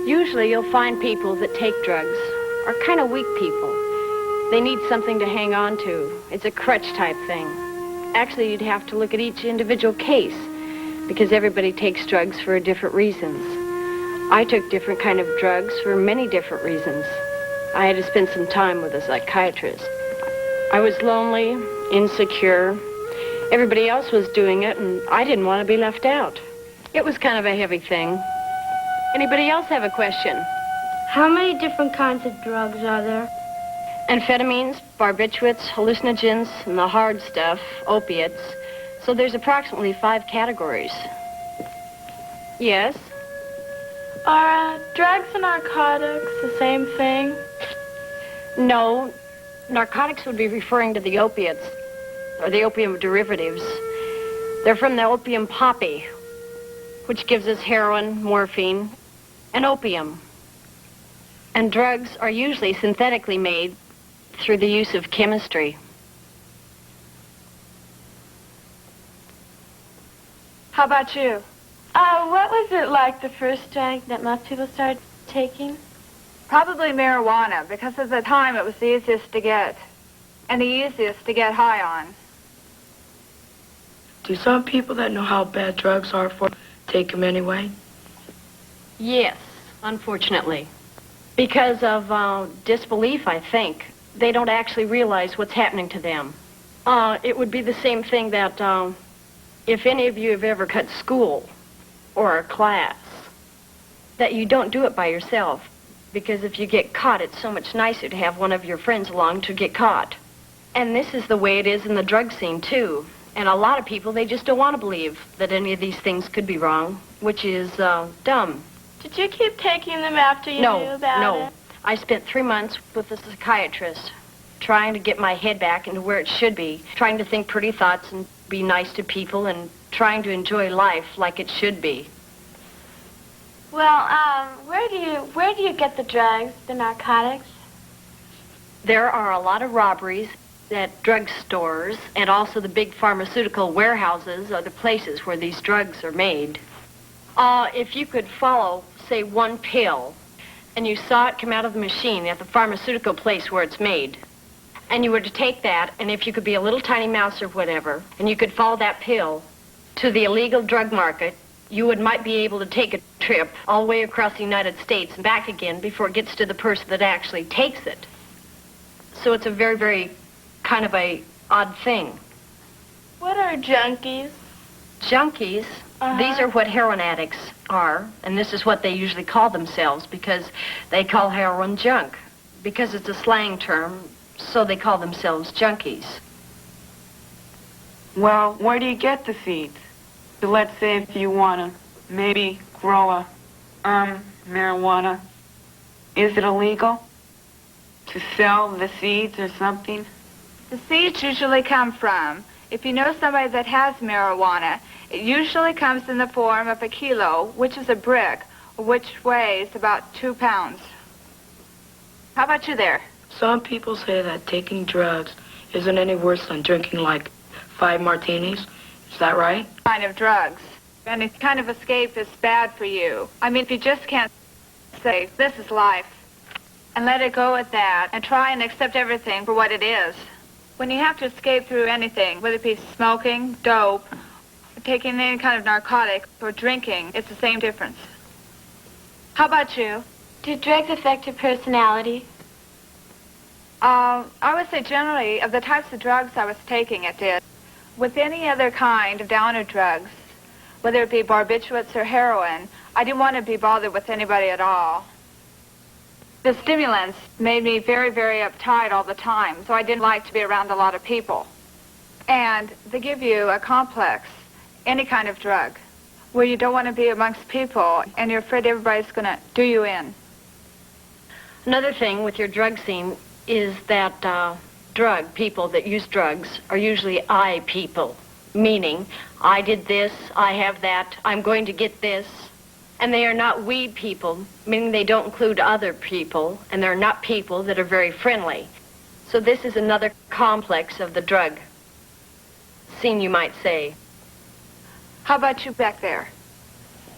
Usually you'll find people that take drugs are kind of weak people. They need something to hang on to. It's a crutch type thing. Actually, you'd have to look at each individual case because everybody takes drugs for different reasons. I took different kind of drugs for many different reasons. I had to spend some time with a psychiatrist. I was lonely, insecure. Everybody else was doing it, and I didn't want to be left out. It was kind of a heavy thing. Anybody else have a question? How many different kinds of drugs are there? Amphetamines, barbiturates, hallucinogens, and the hard stuff, opiates. So there's approximately 5 categories. Yes? Are drugs and narcotics the same thing? No. Narcotics would be referring to the opiates, or the opium derivatives. They're from the opium poppy, which gives us heroin, morphine, and opium. And drugs are usually synthetically made through the use of chemistry. How about you? What was it like the first drug that most people started taking? Probably marijuana, because at the time it was the easiest to get, and the easiest to get high on. Do some people that know how bad drugs are for take them anyway? Yes, unfortunately. Because of disbelief, I think. They don't actually realize what's happening to them. It would be the same thing that if any of you have ever cut school or a class, that you don't do it by yourself. Because if you get caught, it's so much nicer to have one of your friends along to get caught. And this is the way it is in the drug scene, too. And a lot of people, they just don't want to believe that any of these things could be wrong, which is dumb. Did you keep taking them after you knew about it? No. I spent 3 months with a psychiatrist trying to get my head back into where it should be, trying to think pretty thoughts and be nice to people and trying to enjoy life like it should be. Well, where do you get the drugs, the narcotics? There are a lot of robberies at drugstores, and also the big pharmaceutical warehouses are the places where these drugs are made. If you could follow, say, one pill, and you saw it come out of the machine at the pharmaceutical place where it's made, and you were to take that, and if you could be a little tiny mouse or whatever, and you could follow that pill to the illegal drug market, you might be able to take a trip all the way across the United States and back again before it gets to the person that actually takes it. So it's a very, very kind of a odd thing. What are junkies? Junkies? These are what heroin addicts are, and this is what they usually call themselves because they call heroin junk. Because it's a slang term, so they call themselves junkies. Well, where do you get the seeds? So let's say if you want to maybe grow a marijuana, is it illegal to sell the seeds or something? The seeds usually come from, if you know somebody that has marijuana, it usually comes in the form of a kilo, which is a brick, which weighs about 2 pounds. How about you there? Some people say that taking drugs isn't any worse than drinking like 5 martinis. Is that right? Kind of drugs. Any kind of escape is bad for you. I mean, if you just can't say, this is life, and let it go at that, and try and accept everything for what it is. When you have to escape through anything, whether it be smoking, dope, taking any kind of narcotic, or drinking, it's the same difference. How about you? Do drugs affect your personality? I would say generally, of the types of drugs I was taking, it did. With any other kind of downer drugs, whether it be barbiturates or heroin, I didn't want to be bothered with anybody at all. The stimulants made me very, very uptight all the time, so I didn't like to be around a lot of people. And they give you a complex, any kind of drug, where you don't want to be amongst people and you're afraid everybody's going to do you in. Another thing with your drug scene is that people that use drugs are usually I people, meaning I did this, I have that, I'm going to get this. And they are not we people, meaning they don't include other people, and they're not people that are very friendly. So this is another complex of the drug scene, you might say. How about you back there?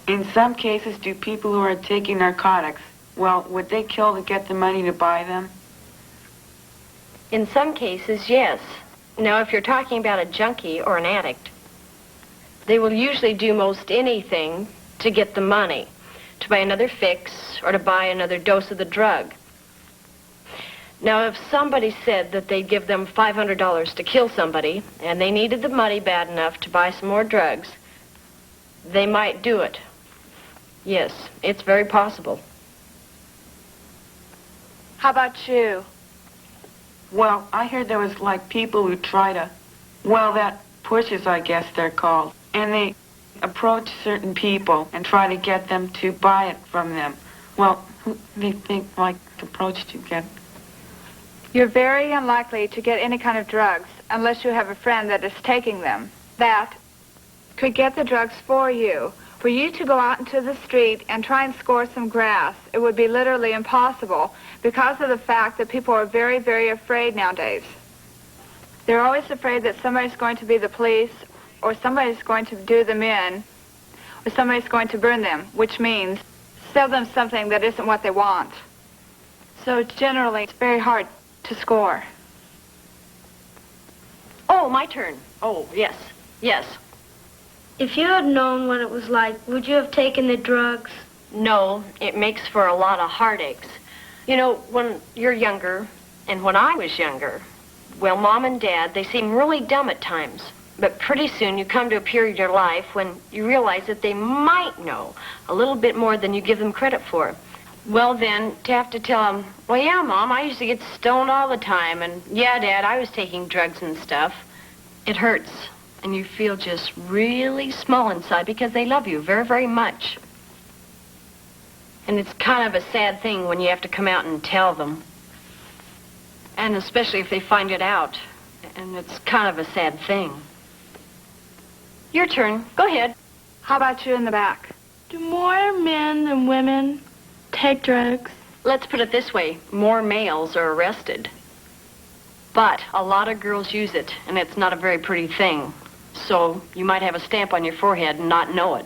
In some cases, do people who are taking narcotics, well, would they kill to get the money to buy them? In some cases, yes. Now, if you're talking about a junkie or an addict, they will usually do most anything to get the money, to buy another fix or to buy another dose of the drug. Now, if somebody said that they'd give them $500 to kill somebody and they needed the money bad enough to buy some more drugs, they might do it. Yes, it's very possible. How about you? Well, I heard there was like people who try to, well, that pushers, I guess they're called, and they approach certain people and try to get them to buy it from them. Well, who do you think like approached you get? You're very unlikely to get any kind of drugs unless you have a friend that is taking them. That could get the drugs for you. For you to go out into the street and try and score some grass, it would be literally impossible because of the fact that people are very, very afraid nowadays. They're always afraid that somebody's going to be the police or somebody's going to do them in or somebody's going to burn them, which means sell them something that isn't what they want. So generally, it's very hard to score. Oh, my turn. Oh, yes. Yes. If you had known what it was like, would you have taken the drugs? No, it makes for a lot of heartaches. You know, when you're younger, and when I was younger, well, Mom and Dad, they seem really dumb at times. But pretty soon you come to a period of your life when you realize that they might know a little bit more than you give them credit for. Well, then, to have to tell them, well, yeah, Mom, I used to get stoned all the time, and yeah, Dad, I was taking drugs and stuff. It hurts, and you feel just really small inside because they love you very, very much. And it's kind of a sad thing when you have to come out and tell them. And especially if they find it out. And it's kind of a sad thing. Your turn. Go ahead. How about you in the back? Do more men than women take drugs? Let's put it this way. More males are arrested. But a lot of girls use it, and it's not a very pretty thing. So you might have a stamp on your forehead and not know it.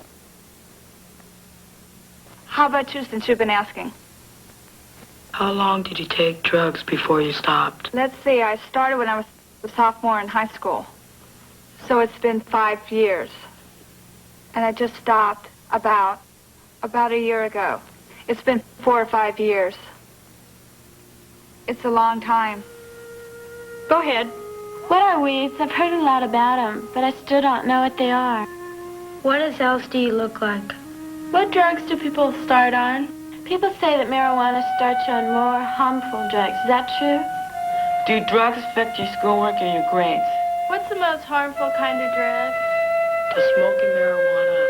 How about you, since you've been asking? How long did you take drugs before you stopped? Let's see, I started when I was a sophomore in high school. So it's been 5 years. And I just stopped about a year ago. It's been 4 or 5 years. It's a long time. Go ahead. What are weeds? I've heard a lot about them, but I still don't know what they are. What does LSD look like? What drugs do people start on? People say that marijuana starts you on more harmful drugs. Is that true? Do drugs affect your schoolwork or your grades? What's the most harmful kind of drug? Does smoking marijuana